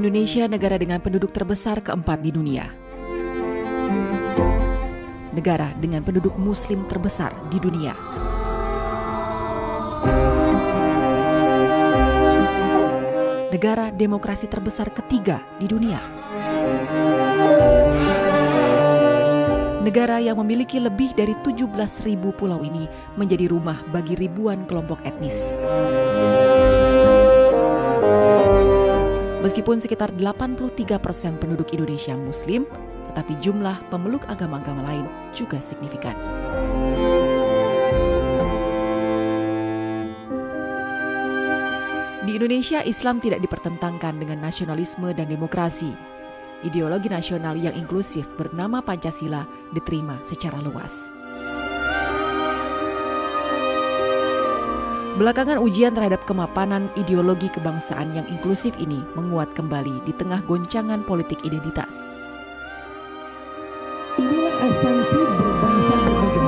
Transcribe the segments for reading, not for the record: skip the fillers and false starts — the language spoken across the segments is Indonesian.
Indonesia negara dengan penduduk terbesar keempat di dunia. Negara dengan penduduk muslim terbesar di dunia. Negara demokrasi terbesar ketiga di dunia. Negara yang memiliki lebih dari 17.000 pulau ini menjadi rumah bagi ribuan kelompok etnis. Meskipun sekitar 83% penduduk Indonesia Muslim, tetapi jumlah pemeluk agama-agama lain juga signifikan. Di Indonesia, Islam tidak dipertentangkan dengan nasionalisme dan demokrasi. Ideologi nasional yang inklusif bernama Pancasila diterima secara luas. Belakangan ujian terhadap kemapanan ideologi kebangsaan yang inklusif ini menguat kembali di tengah goncangan politik identitas. Inilah esensi berbangsa bernegara.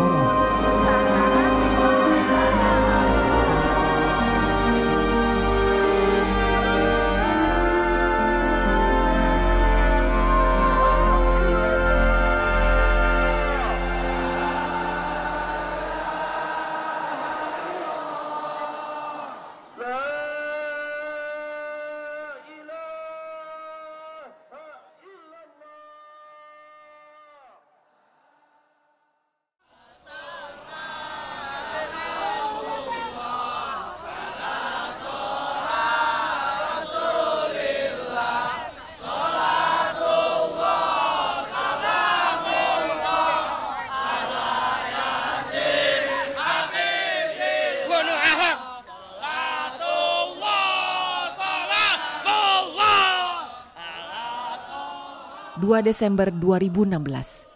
2 Desember 2016,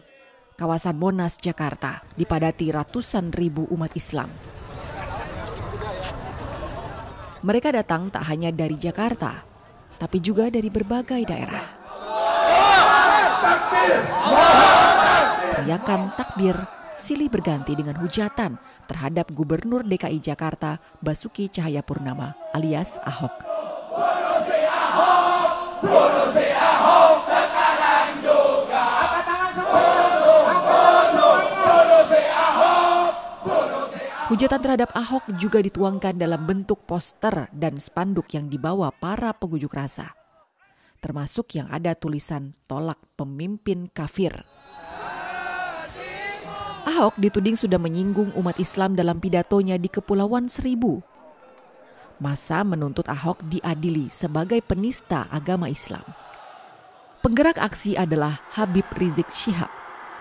kawasan Monas, Jakarta dipadati ratusan ribu umat Islam. Mereka datang tak hanya dari Jakarta, tapi juga dari berbagai daerah. Teriakan takbir silih berganti dengan hujatan terhadap Gubernur DKI Jakarta Basuki Cahayapurnama alias Ahok. Hujatan terhadap Ahok juga dituangkan dalam bentuk poster dan spanduk yang dibawa para pengunjuk rasa, termasuk yang ada tulisan tolak pemimpin kafir. Ahok dituding sudah menyinggung umat Islam dalam pidatonya di Kepulauan Seribu. Massa menuntut Ahok diadili sebagai penista agama Islam. Penggerak aksi adalah Habib Rizik Syihab,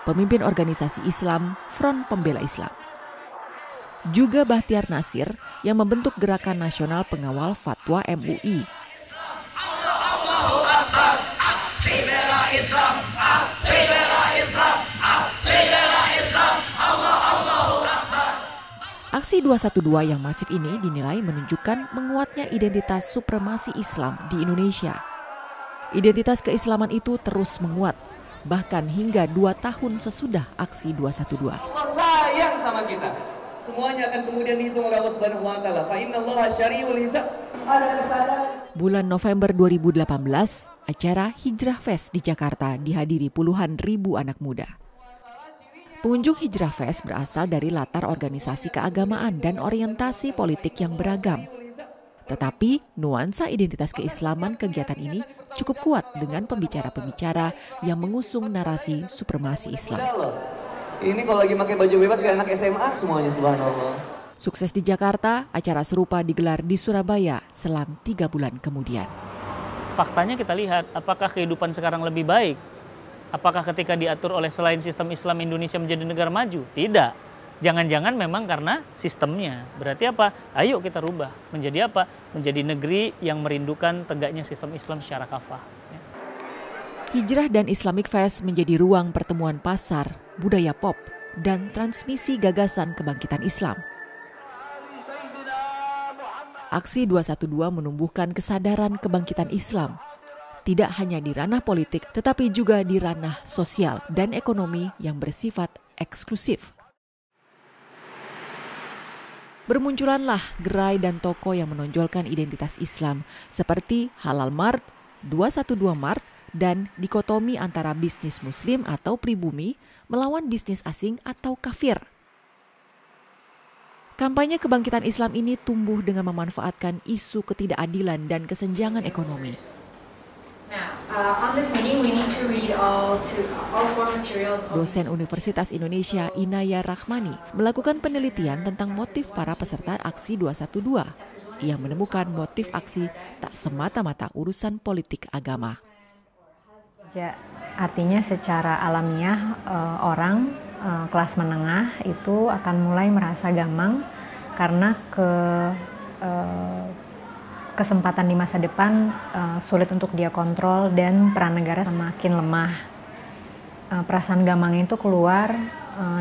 pemimpin organisasi Islam Front Pembela Islam. Juga Bahtiar Nasir yang membentuk Gerakan Nasional Pengawal Fatwa MUI. Aksi 212 yang masif ini dinilai menunjukkan menguatnya identitas supremasi Islam di Indonesia. Identitas keislaman itu terus menguat, bahkan hingga 2 tahun sesudah aksi 212. Allah sayang sama kita. Semuanya akan kemudian dihitung oleh Allah Subhanahu wa taala. Fa innallaha syari'ul hisab. Ada kesadaran. Bulan November 2018, acara Hijrah Fest di Jakarta dihadiri puluhan ribu anak muda. Pengunjung Hijrah Fest berasal dari latar organisasi keagamaan dan orientasi politik yang beragam. Tetapi nuansa identitas keislaman kegiatan ini cukup kuat dengan pembicara-pembicara yang mengusung narasi supremasi Islam. Ini kalau lagi pakai baju bebas kayak anak SMA semuanya, subhanallah. Sukses di Jakarta, acara serupa digelar di Surabaya selang 3 bulan kemudian. Faktanya kita lihat, apakah kehidupan sekarang lebih baik? Apakah ketika diatur oleh selain sistem Islam Indonesia menjadi negara maju? Tidak. Jangan-jangan memang karena sistemnya. Berarti apa? Ayo kita rubah. Menjadi apa? Menjadi negeri yang merindukan tegaknya sistem Islam secara kafah. Hijrah dan Islamic Fest menjadi ruang pertemuan pasar, budaya pop, dan transmisi gagasan kebangkitan Islam. Aksi 212 menumbuhkan kesadaran kebangkitan Islam, tidak hanya di ranah politik, tetapi juga di ranah sosial dan ekonomi yang bersifat eksklusif. Bermunculanlah gerai dan toko yang menonjolkan identitas Islam, seperti Halal Mart, 212 Mart, dan dikotomi antara bisnis muslim atau pribumi melawan bisnis asing atau kafir. Kampanye kebangkitan Islam ini tumbuh dengan memanfaatkan isu ketidakadilan dan kesenjangan ekonomi. Dosen Universitas Indonesia Inaya Rahmani melakukan penelitian tentang motif para peserta aksi 212. Ia menemukan motif aksi tak semata-mata urusan politik agama. Ya, artinya secara alamiah orang kelas menengah itu akan mulai merasa gamang karena kesempatan di masa depan sulit untuk dia kontrol dan peran negara semakin lemah. Perasaan gamang itu keluar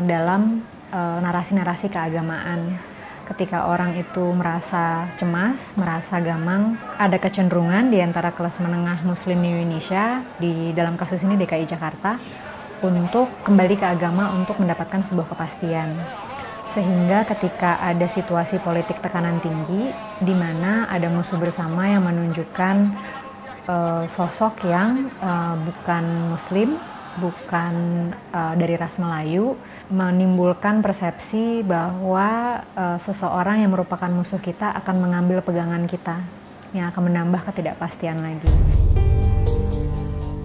dalam narasi-narasi keagamaan. Ketika orang itu merasa cemas, merasa gamang, ada kecenderungan di antara kelas menengah muslim di Indonesia, di dalam kasus ini DKI Jakarta, untuk kembali ke agama untuk mendapatkan sebuah kepastian. Sehingga ketika ada situasi politik tekanan tinggi, di mana ada musuh bersama yang menunjukkan sosok yang bukan muslim, bukan dari ras Melayu, menimbulkan persepsi bahwa seseorang yang merupakan musuh kita akan mengambil pegangan kita, yang akan menambah ketidakpastian lagi.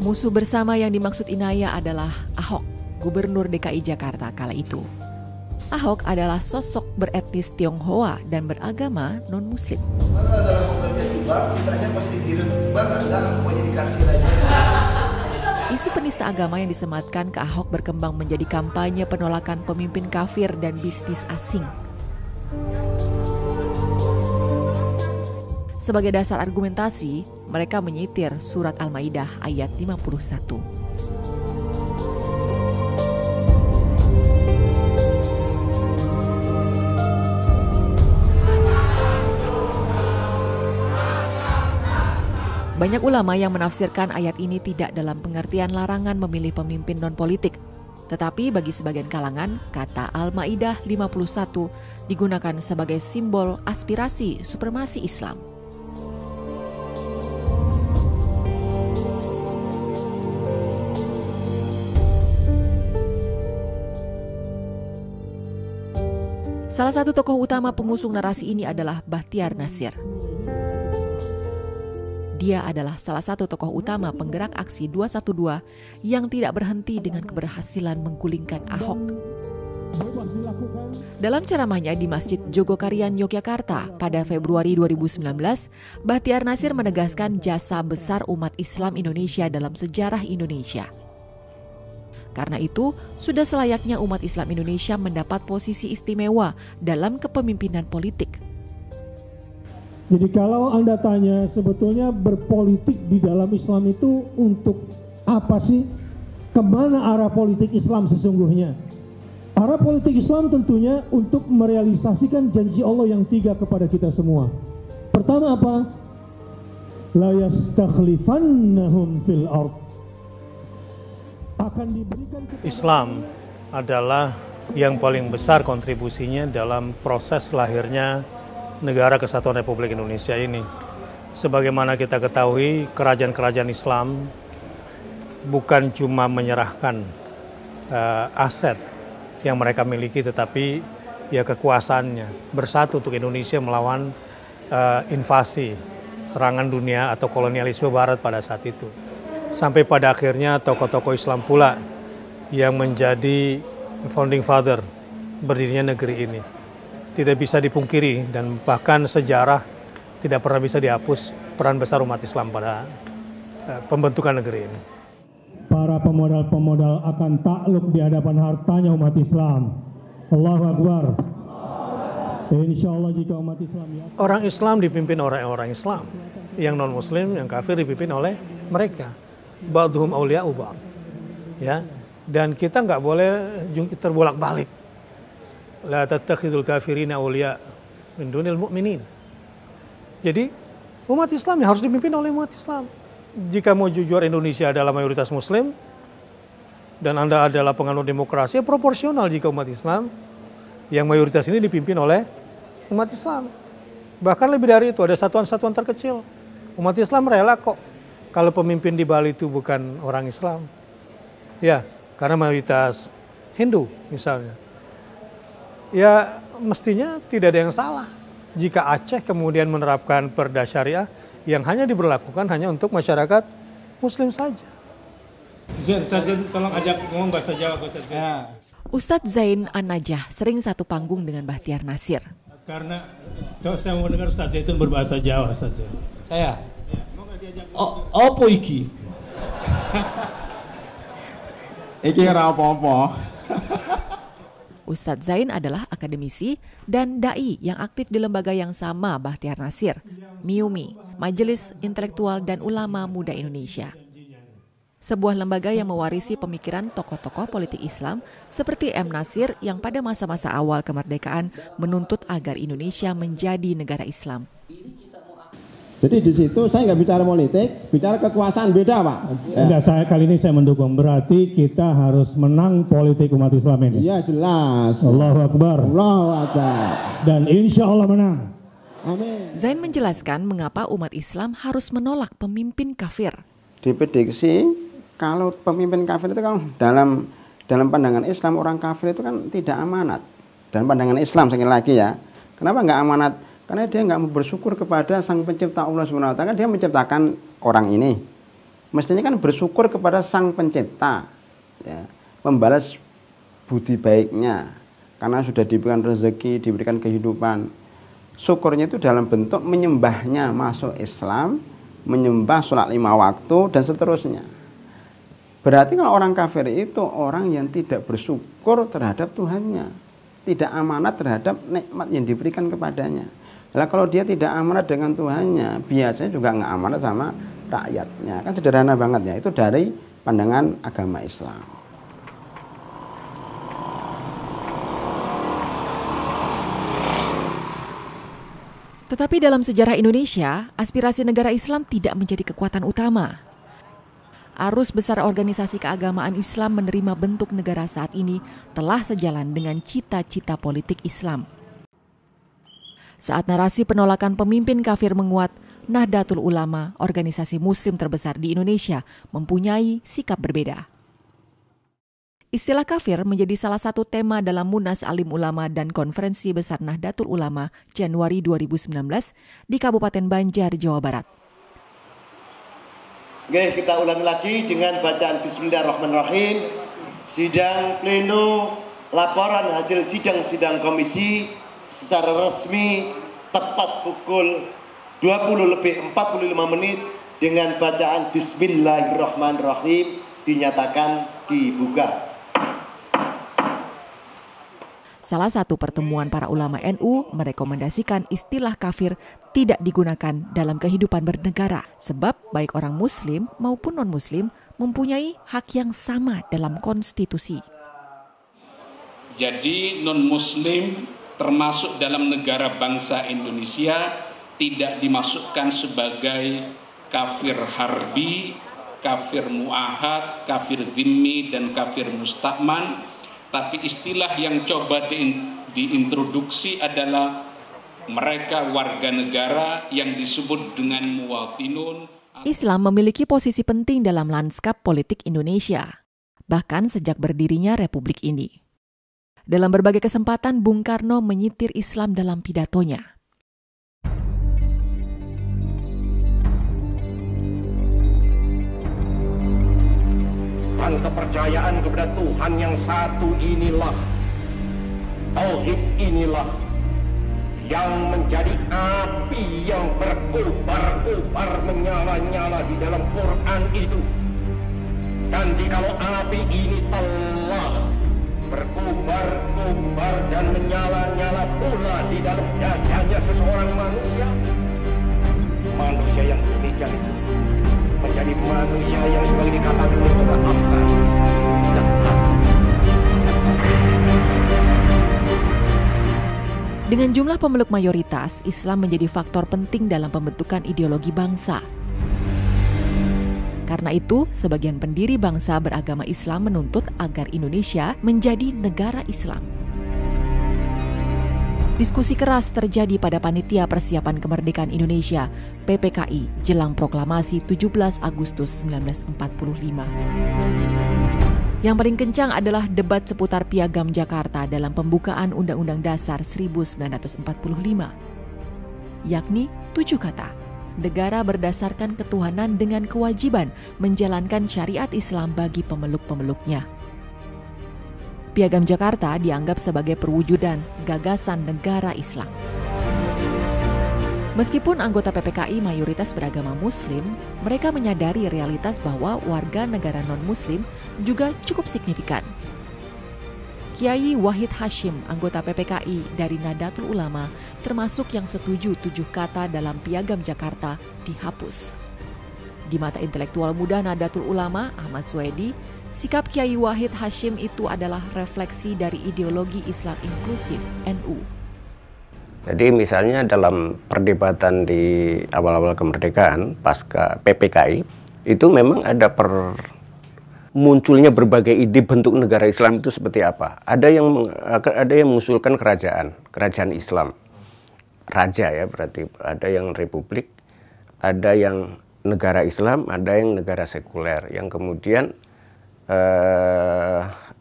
Musuh bersama yang dimaksud Inaya adalah Ahok, Gubernur DKI Jakarta kala itu. Ahok adalah sosok beretnis Tionghoa dan beragama non-muslim. Mana dalam bekerja di bank, ditanya mau jadi dirut bank, enggak, mau jadi kasir aja. Isu penista agama yang disematkan ke Ahok berkembang menjadi kampanye penolakan pemimpin kafir dan bisnis asing. Sebagai dasar argumentasi, mereka menyitir surat Al-Maidah ayat 51. Banyak ulama yang menafsirkan ayat ini tidak dalam pengertian larangan memilih pemimpin non-politik. Tetapi bagi sebagian kalangan, kata Al-Maidah 51 digunakan sebagai simbol aspirasi supremasi Islam. Salah satu tokoh utama pengusung narasi ini adalah Bahtiar Nasir. Dia adalah salah satu tokoh utama penggerak aksi 212 yang tidak berhenti dengan keberhasilan menggulingkan Ahok. Dalam ceramahnya di Masjid Jogokarian, Yogyakarta pada Februari 2019, Bahtiar Nasir menegaskan jasa besar umat Islam Indonesia dalam sejarah Indonesia. Karena itu, sudah selayaknya umat Islam Indonesia mendapat posisi istimewa dalam kepemimpinan politik. Jadi kalau Anda tanya sebetulnya berpolitik di dalam Islam itu untuk apa sih? Kemana arah politik Islam sesungguhnya? Arah politik Islam tentunya untuk merealisasikan janji Allah yang 3 kepada kita semua. Pertama apa? La yastakhlifannahum fil ard. Akan diberikan Islam adalah yang paling besar kontribusinya dalam proses lahirnya Negara Kesatuan Republik Indonesia ini. Sebagaimana kita ketahui, kerajaan-kerajaan Islam bukan cuma menyerahkan aset yang mereka miliki, tetapi ya kekuasaannya bersatu untuk Indonesia melawan invasi, serangan dunia atau kolonialisme Barat pada saat itu. Sampai pada akhirnya tokoh-tokoh Islam pula yang menjadi founding father berdirinya negeri ini. Tidak bisa dipungkiri dan bahkan sejarah tidak pernah bisa dihapus peran besar umat Islam pada pembentukan negeri ini. Para pemodal-pemodal akan takluk di hadapan hartanya umat Islam. Allahu Akbar. Insya Allah jika umat Islam orang Islam dipimpin oleh orang Islam, yang non Muslim, yang kafir dipimpin oleh mereka. Ba'dhum awliya'u ba'd. Ya, dan kita nggak boleh terbolak-balik. La tattakhidul kafirina awliya min dunil mu'minin. Jadi umat Islam harus dipimpin oleh umat Islam. Jika mau jujur Indonesia adalah mayoritas Muslim dan Anda adalah penganut demokrasi, proporsional jika umat Islam yang mayoritas ini dipimpin oleh umat Islam. Bahkan lebih dari itu, ada satuan-satuan terkecil. Umat Islam rela kok kalau pemimpin di Bali itu bukan orang Islam? Ya, karena mayoritas Hindu misalnya. Ya, mestinya tidak ada yang salah jika Aceh kemudian menerapkan perda syariah yang hanya diberlakukan hanya untuk masyarakat Muslim saja. Ustaz Zain, tolong ajak ngomong bahasa Jawa, Ustaz Zain. Ya. Ustadz Zain An-Najah sering satu panggung dengan Bahtiar Nasir. Karena saya mau dengar Ustaz Zaitun berbahasa Jawa, Ustaz Zain. Saya? Apa iki? Iki ora apa-apa. Ustadz Zain adalah akademisi dan dai yang aktif di lembaga yang sama Bahtiar Nasir, MIUMI, Majelis Intelektual dan Ulama Muda Indonesia. Sebuah lembaga yang mewarisi pemikiran tokoh-tokoh politik Islam seperti M. Nasir yang pada masa-masa awal kemerdekaan menuntut agar Indonesia menjadi negara Islam. Jadi di situ saya nggak bicara politik, bicara kekuasaan beda, Pak. Enggak, kali ini saya mendukung. Berarti kita harus menang politik umat Islam ini. Iya, jelas. Allahu Akbar. Allahu Akbar. Dan insya Allah menang. Amin. Zain menjelaskan mengapa umat Islam harus menolak pemimpin kafir. Diprediksi kalau pemimpin kafir itu kan dalam pandangan Islam, orang kafir itu kan tidak amanat. Dalam pandangan Islam sekali lagi ya. Kenapa nggak amanat? Karena dia nggak mau bersyukur kepada Sang Pencipta Allah SWT. Dia menciptakan orang ini. Mestinya kan bersyukur kepada Sang Pencipta, ya, membalas budi baiknya. Karena sudah diberikan rezeki, diberikan kehidupan. Syukurnya itu dalam bentuk menyembahnya, masuk Islam, menyembah sholat 5 waktu, dan seterusnya. Berarti kalau orang kafir itu orang yang tidak bersyukur terhadap Tuhannya. Tidak amanat terhadap nikmat yang diberikan kepadanya. Nah, kalau dia tidak amanat dengan Tuhannya, biasanya juga nggak amanat sama rakyatnya. Kan sederhana banget ya, itu dari pandangan agama Islam. Tetapi dalam sejarah Indonesia, aspirasi negara Islam tidak menjadi kekuatan utama. Arus besar organisasi keagamaan Islam menerima bentuk negara saat ini telah sejalan dengan cita-cita politik Islam. Saat narasi penolakan pemimpin kafir menguat, Nahdlatul Ulama, organisasi muslim terbesar di Indonesia, mempunyai sikap berbeda. Istilah kafir menjadi salah satu tema dalam Munas Alim Ulama dan Konferensi Besar Nahdlatul Ulama Januari 2019 di Kabupaten Banjar, Jawa Barat. Oke, kita ulang lagi dengan bacaan Bismillahirrahmanirrahim. Sidang pleno laporan hasil sidang-sidang komisi secara resmi tepat pukul 20:45 dengan bacaan Bismillahirrahmanirrahim dinyatakan dibuka. Salah satu pertemuan para ulama NU merekomendasikan istilah kafir tidak digunakan dalam kehidupan bernegara sebab baik orang muslim maupun non-muslim mempunyai hak yang sama dalam konstitusi. Jadi non-muslim termasuk dalam negara bangsa Indonesia tidak dimasukkan sebagai kafir harbi, kafir mu'ahad, kafir dhimmi, dan kafir musta'man. Tapi istilah yang coba diintroduksi adalah mereka warga negara yang disebut dengan muwatinun. Islam memiliki posisi penting dalam lanskap politik Indonesia, bahkan sejak berdirinya Republik ini. Dalam berbagai kesempatan, Bung Karno menyitir Islam dalam pidatonya. Dan kepercayaan kepada Tuhan yang satu inilah, tauhid inilah, yang menjadi api yang berkobar-kobar menyala-nyala di dalam Quran itu. Dan jikalau api ini telah berkobar-kobar dan menyala-nyala pula di dalam dadanya seseorang manusia, manusia yang demikian itu menjadi manusia yang sebagai dikatakan memaafkan. Dengan jumlah pemeluk mayoritas, Islam menjadi faktor penting dalam pembentukan ideologi bangsa. Karena itu, sebagian pendiri bangsa beragama Islam menuntut agar Indonesia menjadi negara Islam. Diskusi keras terjadi pada Panitia Persiapan Kemerdekaan Indonesia (PPKI) jelang proklamasi 17 Agustus 1945. Yang paling kencang adalah debat seputar Piagam Jakarta dalam pembukaan Undang-Undang Dasar 1945, yakni 7 kata. Negara berdasarkan ketuhanan dengan kewajiban menjalankan syariat Islam bagi pemeluk-pemeluknya. Piagam Jakarta dianggap sebagai perwujudan gagasan negara Islam. Meskipun anggota PPKI mayoritas beragama Muslim, mereka menyadari realitas bahwa warga negara non-Muslim juga cukup signifikan. Kiai Wahid Hashim, anggota PPKI dari Nahdlatul Ulama, termasuk yang setuju 7 kata dalam Piagam Jakarta dihapus. Di mata intelektual muda Nahdlatul Ulama, Ahmad Suedi, sikap Kiai Wahid Hashim itu adalah refleksi dari ideologi Islam inklusif NU. Jadi misalnya dalam perdebatan di awal-awal kemerdekaan pasca PPKI, itu memang ada munculnya berbagai ide bentuk negara Islam itu seperti apa. Ada yang mengusulkan kerajaan Islam, raja ya berarti. Ada yang republik, ada yang negara Islam, ada yang negara sekuler. Yang kemudian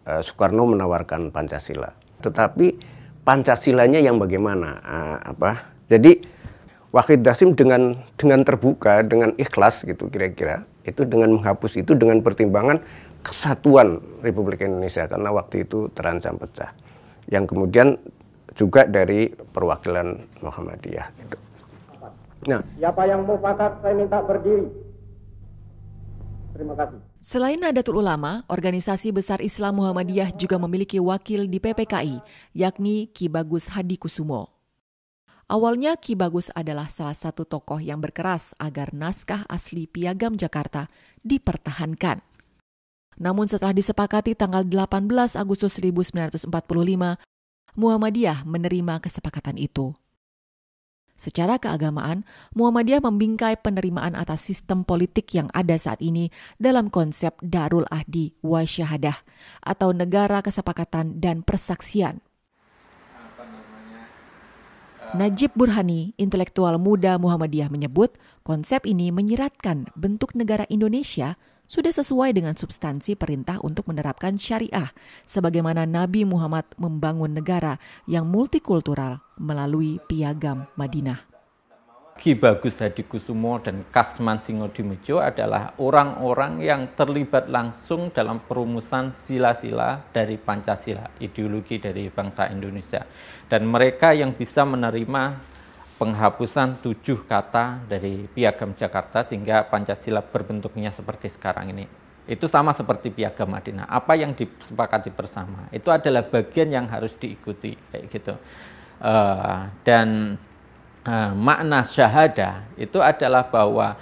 Soekarno menawarkan Pancasila. Tetapi Pancasilanya yang bagaimana? Jadi Wahid Hashim dengan terbuka, dengan ikhlas gitu kira-kira, itu dengan menghapus itu dengan pertimbangan kesatuan Republik Indonesia karena waktu itu terancam pecah. Yang kemudian juga dari perwakilan Muhammadiyah gitu. Nah, siapa yang mufakat saya minta berdiri. Terima kasih. Selain Nahdlatul Ulama, organisasi besar Islam Muhammadiyah juga memiliki wakil di PPKI, yakni Ki Bagus Hadikusumo. Awalnya Ki Bagus adalah salah satu tokoh yang berkeras agar naskah asli Piagam Jakarta dipertahankan. Namun setelah disepakati tanggal 18 Agustus 1945, Muhammadiyah menerima kesepakatan itu. Secara keagamaan, Muhammadiyah membingkai penerimaan atas sistem politik yang ada saat ini dalam konsep Darul Ahdi wa Syahadah atau negara kesepakatan dan persaksian. Najib Burhani, intelektual muda Muhammadiyah menyebut konsep ini menyiratkan bentuk negara Indonesia sudah sesuai dengan substansi perintah untuk menerapkan syariah sebagaimana Nabi Muhammad membangun negara yang multikultural melalui Piagam Madinah. Ki Bagus Hadikusumo dan Kasman Singodimedjo adalah orang-orang yang terlibat langsung dalam perumusan sila-sila dari Pancasila, ideologi dari bangsa Indonesia. Dan mereka yang bisa menerima penghapusan 7 kata dari Piagam Jakarta sehingga Pancasila berbentuknya seperti sekarang ini. Itu sama seperti Piagam Madinah. Apa yang disepakati bersama itu adalah bagian yang harus diikuti kayak gitu. Makna syahadah itu adalah bahwa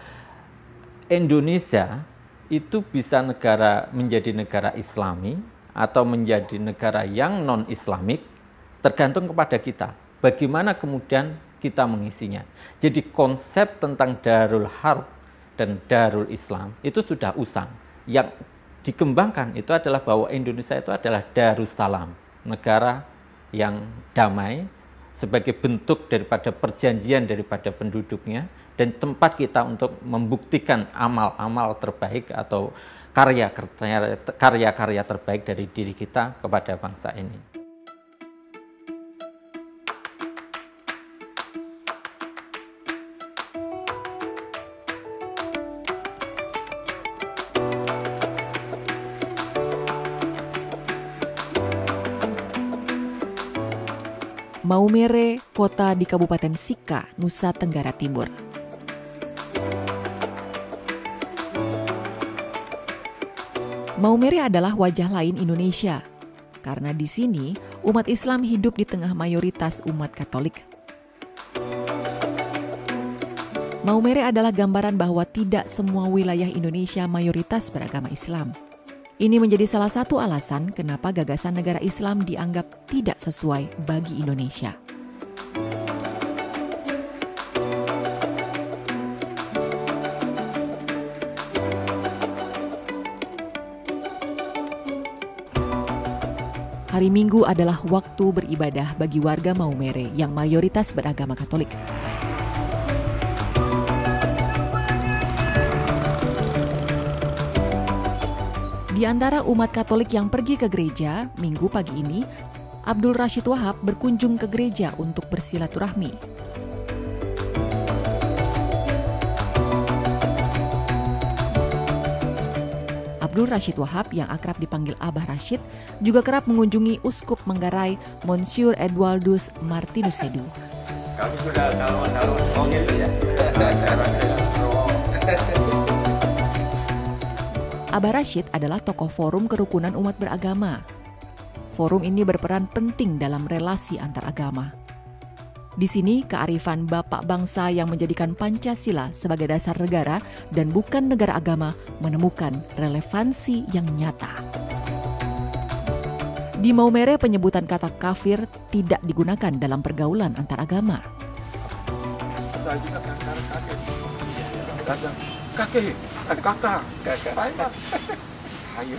Indonesia itu bisa menjadi negara Islami atau menjadi negara yang non-Islamik tergantung kepada kita. Bagaimana kemudian kita mengisinya. Jadi konsep tentang Darul Harb dan Darul Islam itu sudah usang. Yang dikembangkan itu adalah bahwa Indonesia itu adalah Darussalam, negara yang damai sebagai bentuk daripada perjanjian daripada penduduknya dan tempat kita untuk membuktikan amal-amal terbaik atau karya-karya terbaik dari diri kita kepada bangsa ini. Maumere, kota di Kabupaten Sika, Nusa Tenggara Timur. Maumere adalah wajah lain Indonesia, karena di sini umat Islam hidup di tengah mayoritas umat Katolik. Maumere adalah gambaran bahwa tidak semua wilayah Indonesia mayoritas beragama Islam. Ini menjadi salah satu alasan kenapa gagasan negara Islam dianggap tidak sesuai bagi Indonesia. Hari Minggu adalah waktu beribadah bagi warga Maumere yang mayoritas beragama Katolik. Di antara umat Katolik yang pergi ke gereja, Minggu pagi ini, Abdul Rashid Wahab berkunjung ke gereja untuk bersilaturahmi. Abdul Rashid Wahab yang akrab dipanggil Abah Rashid juga kerap mengunjungi Uskup Manggarai Monsieur Edwaldus Martinus Sedu. Kami sudah salam-salam, oh gitu ya. Abah Rashid adalah tokoh forum kerukunan umat beragama. Forum ini berperan penting dalam relasi antar agama. Di sini, kearifan Bapak Bangsa yang menjadikan Pancasila sebagai dasar negara dan bukan negara agama menemukan relevansi yang nyata. Di Maumere, penyebutan kata kafir tidak digunakan dalam pergaulan antar agama. Kakek, kakak. Ayo.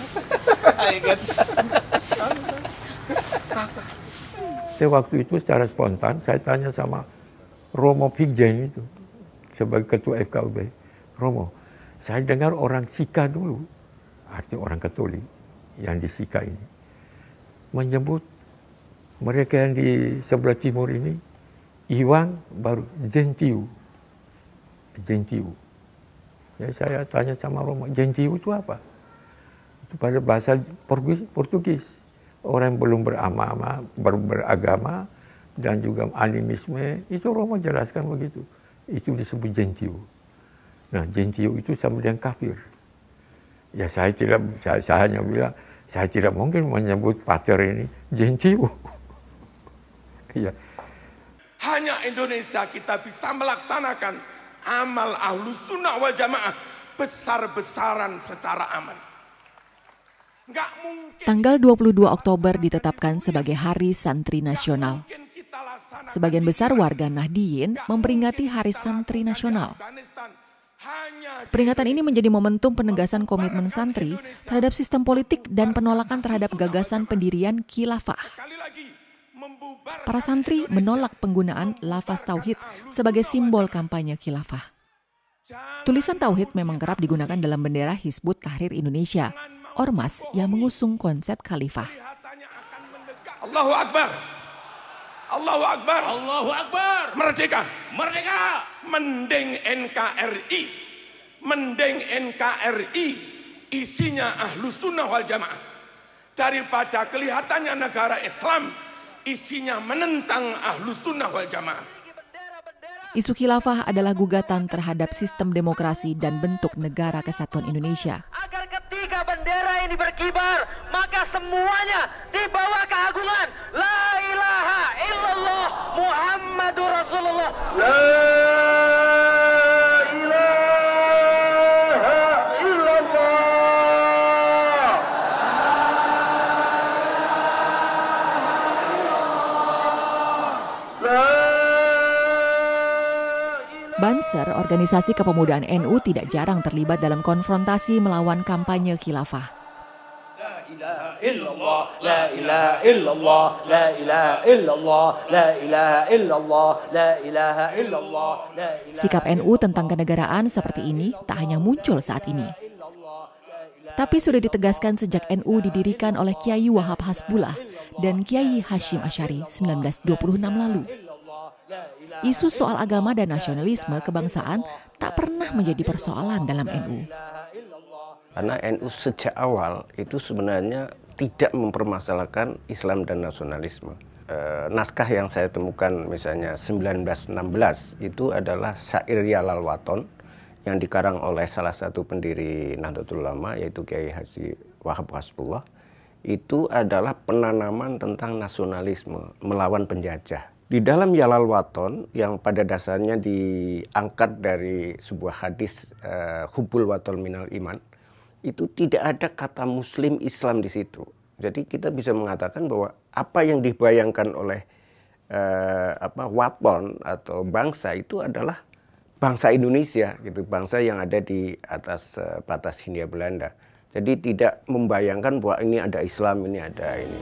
Saya waktu itu secara spontan, saya tanya sama Romo Pigjen itu, sebagai ketua FKUB. Romo, saya dengar orang Sika dulu, artinya orang Katolik yang di Sika ini, menyebut mereka yang di sebelah timur ini, Iwan baru Gentiu. Ya, saya tanya sama Romo, Gentiu itu apa? Itu pada bahasa Portugis. Orang yang belum beragama dan juga animisme, itu Romo jelaskan begitu. Itu disebut Gentiu. Nah, Gentiu itu sama dengan kafir. Ya saya hanya bilang, saya tidak mungkin menyebut pater ini Gentiu. Ya. Hanya Indonesia kita bisa melaksanakan amal Ahlus Sunnah wal Jamaah besar-besaran secara aman. Tanggal 22 Oktober ditetapkan sebagai Hari Santri Nasional. Sebagian besar warga Nahdiyin memperingati Hari Santri Nasional. Peringatan ini menjadi momentum penegasan komitmen santri terhadap sistem politik dan penolakan terhadap gagasan pendirian khilafah. Para santri menolak penggunaan lafaz tauhid sebagai simbol kampanye khilafah. Tulisan tauhid memang kerap digunakan dalam bendera Hizbut Tahrir Indonesia, ormas yang mengusung konsep khalifah. Allahu Akbar. Allahu Akbar. Allahu Akbar. Merdeka. Merdeka. Mending NKRI. Mending NKRI isinya Ahlus Sunnah wal Jamaah. Daripada kelihatannya negara Islam isinya menentang Ahlus Sunnah wal Jamaah. Isu khilafah adalah gugatan terhadap sistem demokrasi dan bentuk negara kesatuan Indonesia. Agar ketika bendera ini berkibar, maka semuanya di bawah keagungan La ilaha illallah Muhammadur Rasulullah. La ilaha illallah. Banser, organisasi kepemudaan NU, tidak jarang terlibat dalam konfrontasi melawan kampanye khilafah. La ilaha illallah, la ilaha illallah, la ilaha illallah, la ilaha illallah, la ilaha illallah. Sikap NU tentang kenegaraan seperti ini tak hanya muncul saat ini, tapi sudah ditegaskan sejak NU didirikan oleh Kiai Wahab Hasbullah dan Kiai Hashim Asy'ari 1926 lalu. Isu soal agama dan nasionalisme kebangsaan tak pernah menjadi persoalan dalam NU. Karena NU sejak awal itu sebenarnya tidak mempermasalahkan Islam dan nasionalisme. Naskah yang saya temukan misalnya 1916 itu adalah syair Yalal Waton yang dikarang oleh salah satu pendiri Nahdlatul Ulama yaitu Kiai Haji Wahab Hasbullah. Itu adalah penanaman tentang nasionalisme melawan penjajah. Di dalam Yalal Waton yang pada dasarnya diangkat dari sebuah hadis Hubbul Waton Minal Iman, itu tidak ada kata Muslim Islam di situ. Jadi kita bisa mengatakan bahwa apa yang dibayangkan oleh Waton atau bangsa itu adalah bangsa Indonesia, gitu, bangsa yang ada di atas batas Hindia Belanda. Jadi tidak membayangkan bahwa ini ada Islam, ini ada ini.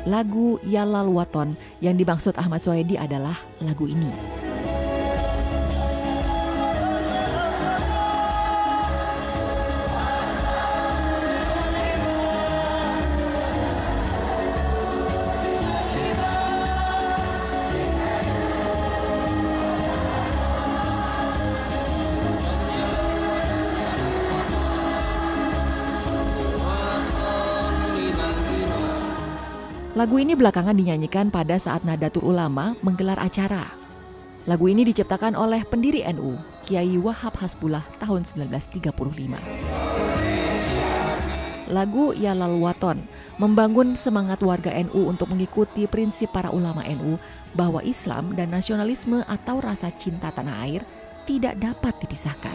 lagu Yalal Waton yang dimaksud Ahmad Soedi adalah lagu ini. Lagu ini belakangan dinyanyikan pada saat Nahdlatul Ulama menggelar acara. Lagu ini diciptakan oleh pendiri NU, Kiai Wahab Hasbullah tahun 1935. Lagu Yalal Waton membangun semangat warga NU untuk mengikuti prinsip para ulama NU bahwa Islam dan nasionalisme atau rasa cinta tanah air tidak dapat dipisahkan.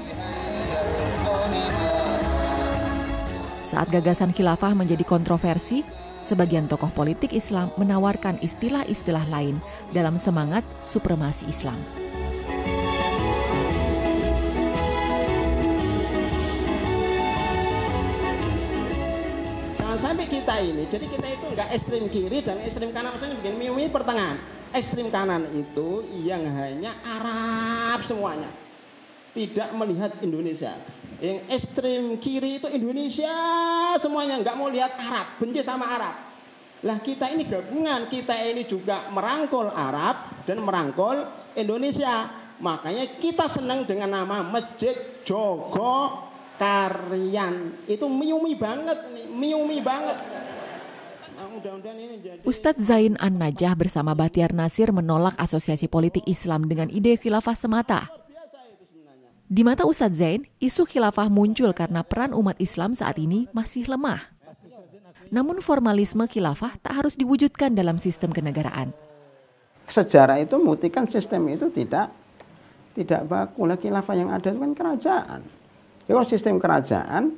Saat gagasan khilafah menjadi kontroversi, sebagian tokoh politik Islam menawarkan istilah-istilah lain dalam semangat supremasi Islam. Jangan sampai kita ini, jadi kita itu enggak ekstrem kiri dan ekstrem kanan, maksudnya bikin mimi pertengahan. Ekstrem kanan itu yang hanya Arab semuanya, tidak melihat Indonesia. Yang ekstrem kiri itu Indonesia semuanya, nggak mau lihat Arab, benci sama Arab. Lah kita ini gabungan, kita ini juga merangkul Arab dan merangkul Indonesia. Makanya kita senang dengan nama Masjid Jogo Karyan. Itu miumi banget nih, miumi banget. Nah, mudah-mudahan ini jadi... Ustadz Zain An-Najah bersama Bahtiar Nasir menolak asosiasi politik Islam dengan ide khilafah semata. Di mata Ustadz Zain, isu khilafah muncul karena peran umat Islam saat ini masih lemah. Namun formalisme khilafah tak harus diwujudkan dalam sistem kenegaraan. Sejarah itu membuktikan sistem itu tidak baku. Lah khilafah yang ada itu kan kerajaan. Ya kalau sistem kerajaan,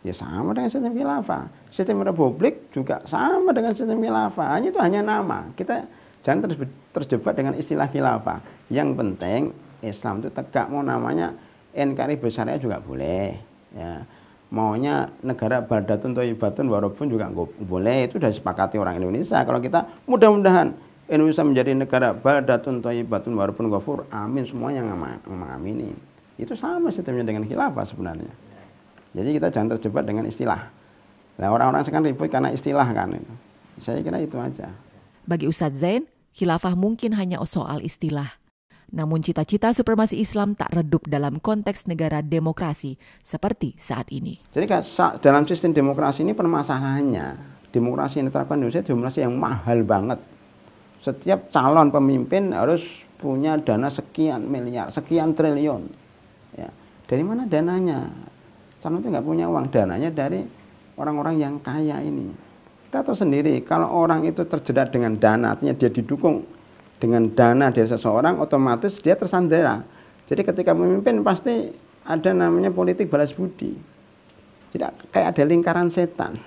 ya sama dengan sistem khilafah. Sistem republik juga sama dengan sistem khilafah. Hanya itu hanya nama. Kita jangan terjebak dengan istilah khilafah. Yang penting Islam itu tegak, mau namanya NKRI bersyariah juga boleh, ya. Maunya negara baldatun thayyibatun warabun juga boleh, itu sudah disepakati orang Indonesia. Kalau kita mudah-mudahan Indonesia menjadi negara baldatun thayyibatun warabun ghafur, amin, semuanya mengamini. Itu sama sistemnya dengan khilafah sebenarnya. Jadi kita jangan terjebak dengan istilah. Nah, orang-orang sekarang ribut karena istilah kan. Saya kira itu aja. Bagi Ustadz Zain, khilafah mungkin hanya soal istilah. Namun cita-cita supremasi Islam tak redup dalam konteks negara demokrasi seperti saat ini. Jadi dalam sistem demokrasi ini permasalahannya, demokrasi yang diterapkan di Indonesia demokrasi yang mahal banget. Setiap calon pemimpin harus punya dana sekian miliar, sekian triliun. Ya. Dari mana dananya? Calon itu nggak punya uang, dananya dari orang-orang yang kaya ini. Kita tahu sendiri, kalau orang itu terjerat dengan dana, artinya dia didukung dengan dana dari seseorang, otomatis dia tersandera. Jadi ketika memimpin pasti ada namanya politik balas budi. Jadi kayak ada lingkaran setan.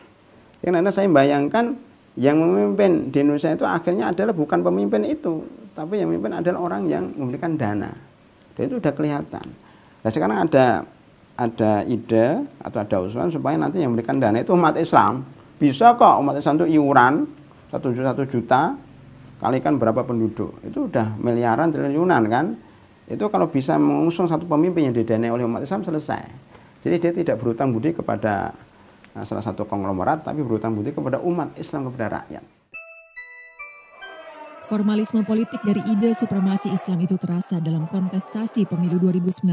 Yang nanti saya bayangkan yang memimpin di Indonesia itu akhirnya adalah bukan pemimpin itu, tapi yang memimpin adalah orang yang memberikan dana. Dan itu sudah kelihatan. Nah sekarang ada ide atau ada usulan supaya nanti yang memberikan dana itu umat Islam. Bisa kok umat Islam itu iuran 1 juta kalikan berapa penduduk, itu udah miliaran triliunan kan. Itu kalau bisa mengusung satu pemimpin yang didanai oleh umat Islam selesai. Jadi dia tidak berhutang budi kepada salah satu konglomerat, tapi berhutang budi kepada umat Islam, kepada rakyat. Formalisme politik dari ide supremasi Islam itu terasa dalam kontestasi pemilu 2019.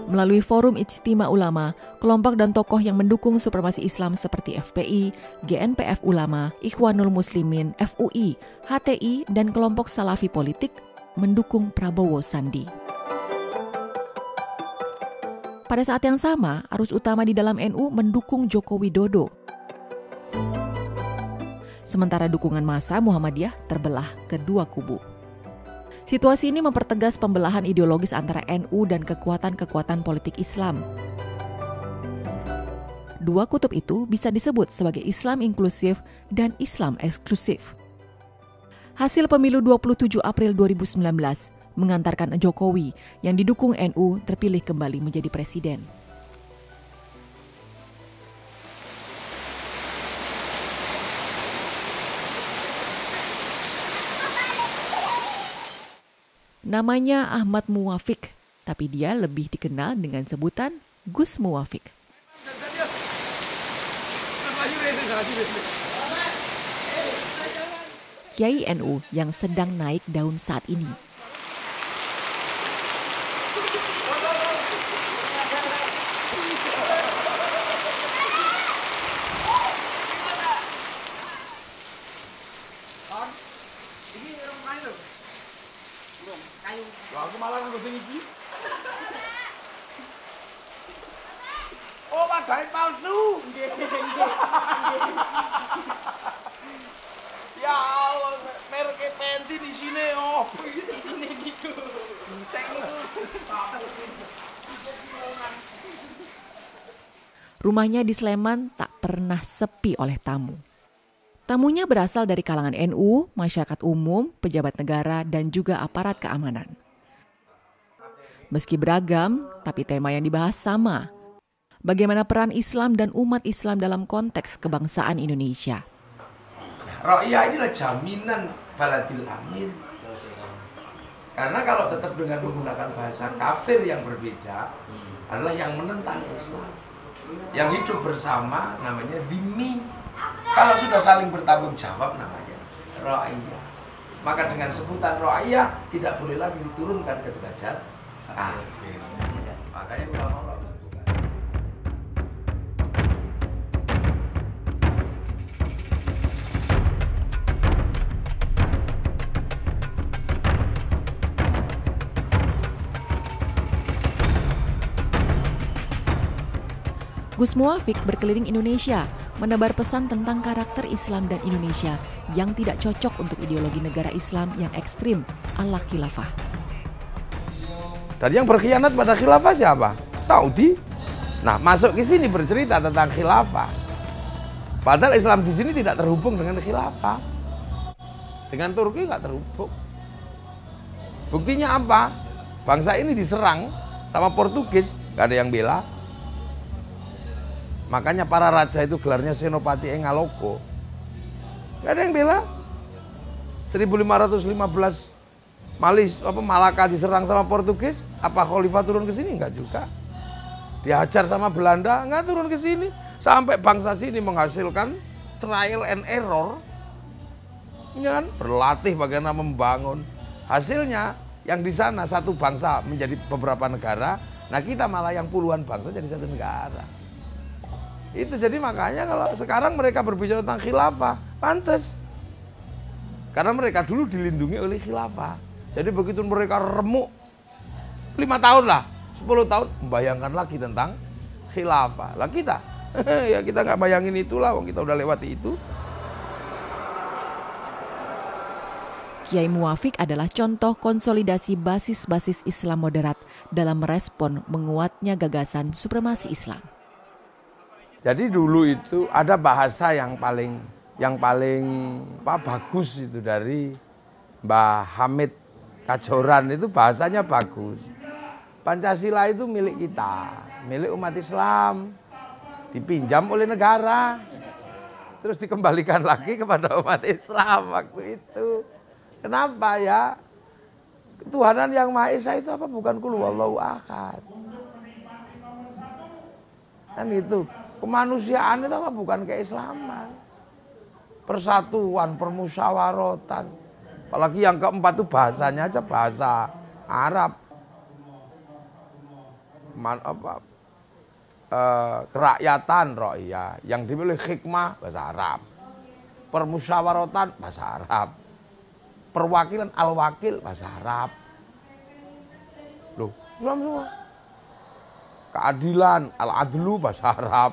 Melalui forum Ijtima Ulama, kelompok dan tokoh yang mendukung supremasi Islam seperti FPI, GNPF Ulama, Ikhwanul Muslimin, FUI, HTI, dan kelompok Salafi Politik mendukung Prabowo Sandi. Pada saat yang sama, arus utama di dalam NU mendukung Joko Widodo. Sementara dukungan massa Muhammadiyah terbelah ke dua kubu. Situasi ini mempertegas pembelahan ideologis antara NU dan kekuatan-kekuatan politik Islam. Dua kutub itu bisa disebut sebagai Islam inklusif dan Islam eksklusif. Hasil pemilu 27 April 2019 mengantarkan Jokowi yang didukung NU terpilih kembali menjadi presiden. Namanya Ahmad Muwafiq, tapi dia lebih dikenal dengan sebutan Gus Muwafiq. Kiai NU yang sedang naik daun saat ini. Aku malah nganggo sing iki. Oh, padahal palsu. Nggih, nggih. Ya Allah, merek Penti di sini oh. Di sini gitu. Rumahnya di Sleman tak pernah sepi oleh tamu. Tamunya berasal dari kalangan NU, masyarakat umum, pejabat negara, dan juga aparat keamanan. Meski beragam, tapi tema yang dibahas sama. Bagaimana peran Islam dan umat Islam dalam konteks kebangsaan Indonesia. Ra'iyah inilah jaminan baladil amin. Karena kalau tetap dengan menggunakan bahasa kafir yang berbeda, adalah yang menentang Islam. Yang hidup bersama namanya dhimmi. Kalau sudah saling bertanggung jawab namanya ra'iyah. Maka dengan sebutan ra'iyah tidak boleh lagi diturunkan ke derajat kafir. Makanya ulama sebutkan. Gus Muwafiq berkeliling Indonesia, menebar pesan tentang karakter Islam dan Indonesia yang tidak cocok untuk ideologi negara Islam yang ekstrim ala khilafah. Dan yang berkhianat pada khilafah siapa? Saudi. Nah, masuk ke sini bercerita tentang khilafah. Padahal Islam di sini tidak terhubung dengan khilafah. Dengan Turki nggak terhubung. Buktinya apa? Bangsa ini diserang sama Portugis, nggak ada yang bela. Makanya para raja itu gelarnya Senopati Engaloko. Gak ada yang bela. 1515 Malaka diserang sama Portugis. Apa Khalifah turun ke sini? Enggak juga. Dihajar sama Belanda, enggak turun ke sini. Sampai bangsa sini menghasilkan trial and error. Ya kan? Berlatih bagaimana membangun. Hasilnya yang di sana satu bangsa menjadi beberapa negara. Nah kita malah yang puluhan bangsa jadi satu negara. Itu jadi makanya kalau sekarang mereka berbicara tentang khilafah, pantas. Karena mereka dulu dilindungi oleh khilafah. Jadi begitu mereka remuk 5 tahun lah, 10 tahun, membayangkan lagi tentang khilafah. Lah kita, ya kita nggak bayangin itulah, kita udah lewati itu. Kiai Muwafiq adalah contoh konsolidasi basis-basis Islam moderat dalam merespon menguatnya gagasan supremasi Islam. Jadi dulu itu ada bahasa yang paling bagus itu dari Mbah Hamid Kajoran, itu bahasanya bagus. Pancasila itu milik kita, milik umat Islam, dipinjam oleh negara, terus dikembalikan lagi kepada umat Islam waktu itu. Kenapa ya? Ketuhanan yang Maha Esa itu apa? Bukan qul huwallahu ahad. Kan itu. Kemanusiaan itu apa? Bukan keislaman. Persatuan, permusyawaratan. Apalagi yang keempat itu bahasanya aja bahasa Arab. Kerakyatan, ra'iyah. Yang dimiliki hikmah, bahasa Arab. Permusyawaratan, bahasa Arab. Perwakilan, al-wakil, bahasa Arab. Loh, Islam semua. Keadilan, al-adlu, bahasa Arab.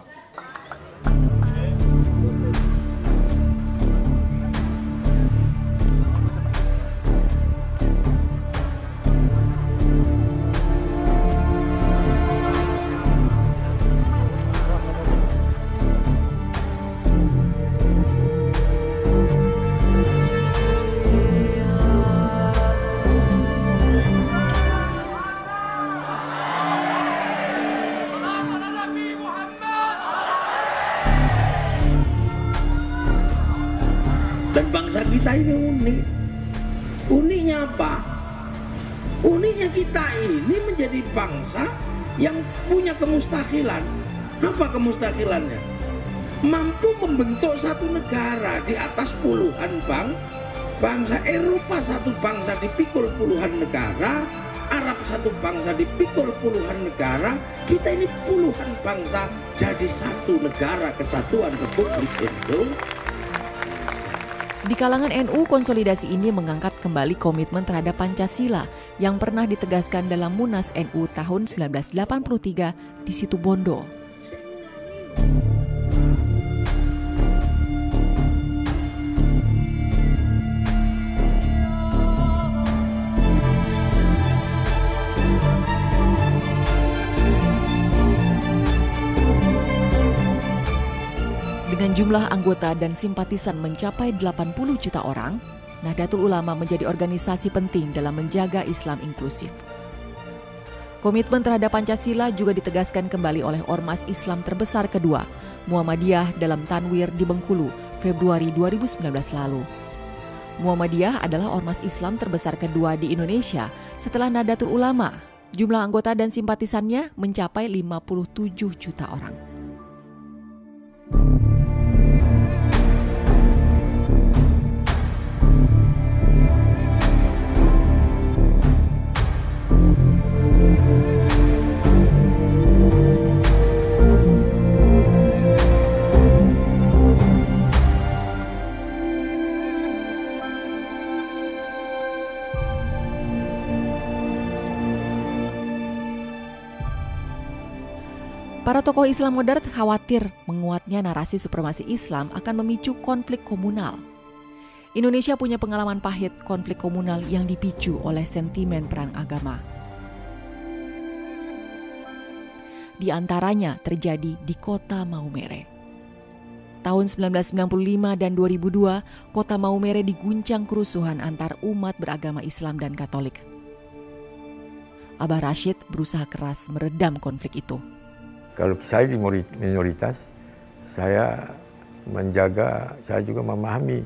kita ini unik. Uniknya apa? Uniknya kita ini menjadi bangsa yang punya kemustahilan. Apa kemustahilannya? Mampu membentuk satu negara di atas puluhan bangsa. Eropa satu bangsa dipikul puluhan negara, Arab satu bangsa dipikul puluhan negara, kita ini puluhan bangsa jadi satu negara kesatuan Republik Indonesia. Di kalangan NU, konsolidasi ini mengangkat kembali komitmen terhadap Pancasila yang pernah ditegaskan dalam Munas NU tahun 1983 di Situbondo. Dengan jumlah anggota dan simpatisan mencapai 80 juta orang, Nahdlatul Ulama menjadi organisasi penting dalam menjaga Islam inklusif. Komitmen terhadap Pancasila juga ditegaskan kembali oleh ormas Islam terbesar kedua, Muhammadiyah dalam Tanwir di Bengkulu, Februari 2019 lalu. Muhammadiyah adalah ormas Islam terbesar kedua di Indonesia setelah Nahdlatul Ulama. Jumlah anggota dan simpatisannya mencapai 57 juta orang. Para tokoh Islam modern khawatir menguatnya narasi supremasi Islam akan memicu konflik komunal. Indonesia punya pengalaman pahit konflik komunal yang dipicu oleh sentimen perang agama. Di antaranya terjadi di kota Maumere. Tahun 1995 dan 2002, kota Maumere diguncang kerusuhan antar umat beragama Islam dan Katolik. Abah Rashid berusaha keras meredam konflik itu. Kalau saya di minoritas, saya juga memahami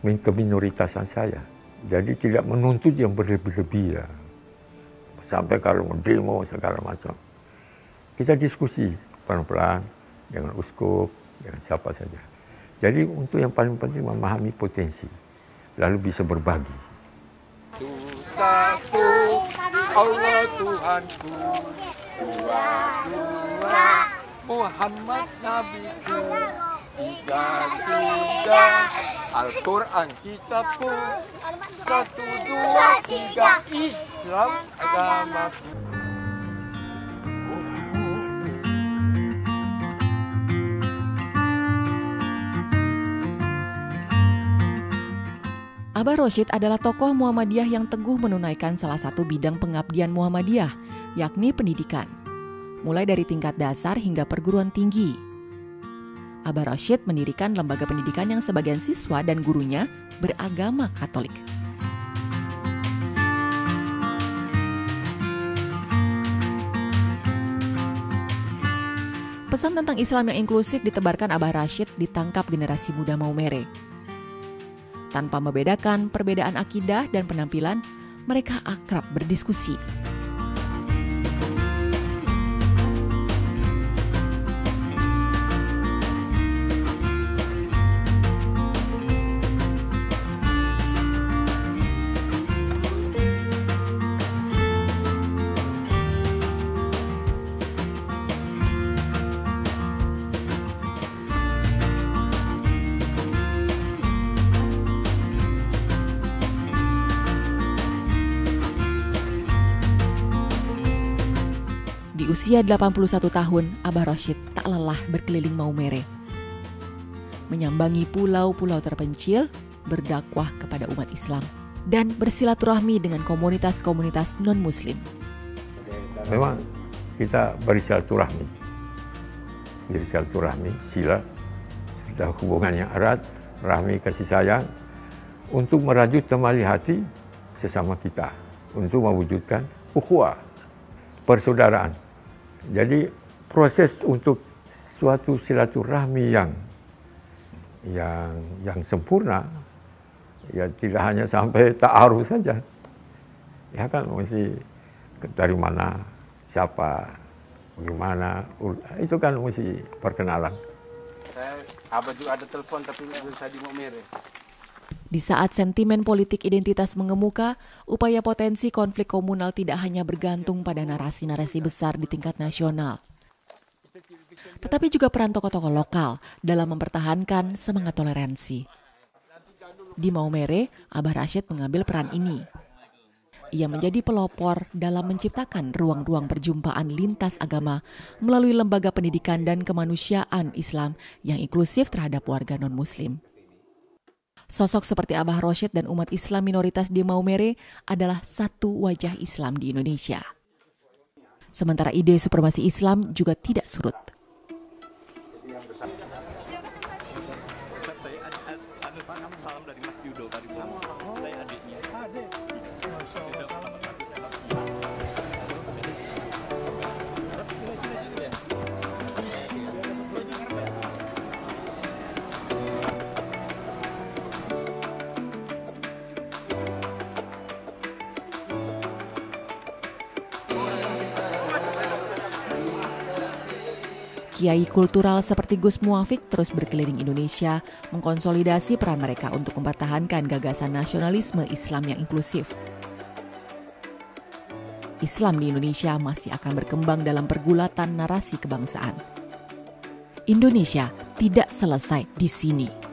keminoritasan saya. Jadi tidak menuntut yang berlebih-lebih ya. Sampai kalau demo segala macam. Kita diskusi pelan-pelan dengan uskup, dengan siapa saja. Jadi untuk yang paling penting memahami potensi, lalu bisa berbagi. Satu, Allah Tuhanku. Dua, Muhammad Nabiku. Tiga, Al-Quran kitabku. 1, 2, 3, Islam agamaku. Abah Rashid adalah tokoh Muhammadiyah yang teguh menunaikan salah satu bidang pengabdian Muhammadiyah, yakni pendidikan, mulai dari tingkat dasar hingga perguruan tinggi. Abah Rashid mendirikan lembaga pendidikan yang sebagian siswa dan gurunya beragama Katolik. Pesan tentang Islam yang inklusif ditebarkan Abah Rashid ditangkap generasi muda Maumere. Tanpa membedakan perbedaan akidah dan penampilan, mereka akrab berdiskusi. Di usia 81 tahun, Abah Rashid tak lelah berkeliling Maumere, menyambangi pulau-pulau terpencil, berdakwah kepada umat Islam, dan bersilaturahmi dengan komunitas-komunitas non-Muslim. Memang kita bersilaturahmi, sila, sudah hubungannya erat, rahmi, kasih sayang, untuk merajut temali hati sesama kita, untuk mewujudkan ukhuwah, persaudaraan. Jadi proses untuk suatu silaturahmi yang sempurna Ya tidak hanya sampai ta'aruf saja. Ya kan mesti dari mana, siapa, bagaimana, itu kan mesti perkenalan. Abah juga ada telepon tapi belum bisa di Maumere. Di saat sentimen politik identitas mengemuka, upaya potensi konflik komunal tidak hanya bergantung pada narasi-narasi besar di tingkat nasional, tetapi juga peran tokoh-tokoh lokal dalam mempertahankan semangat toleransi. Di Maumere, Abah Rashid mengambil peran ini. Ia menjadi pelopor dalam menciptakan ruang-ruang perjumpaan lintas agama melalui lembaga pendidikan dan kemanusiaan Islam yang inklusif terhadap warga non-Muslim. Sosok seperti Abah Rashid dan umat Islam minoritas di Maumere adalah satu wajah Islam di Indonesia. Sementara ide supremasi Islam juga tidak surut. Kiai kultural seperti Gus Muafik terus berkeliling Indonesia mengkonsolidasi peran mereka untuk mempertahankan gagasan nasionalisme Islam yang inklusif. Islam di Indonesia masih akan berkembang dalam pergulatan narasi kebangsaan. Indonesia tidak selesai di sini.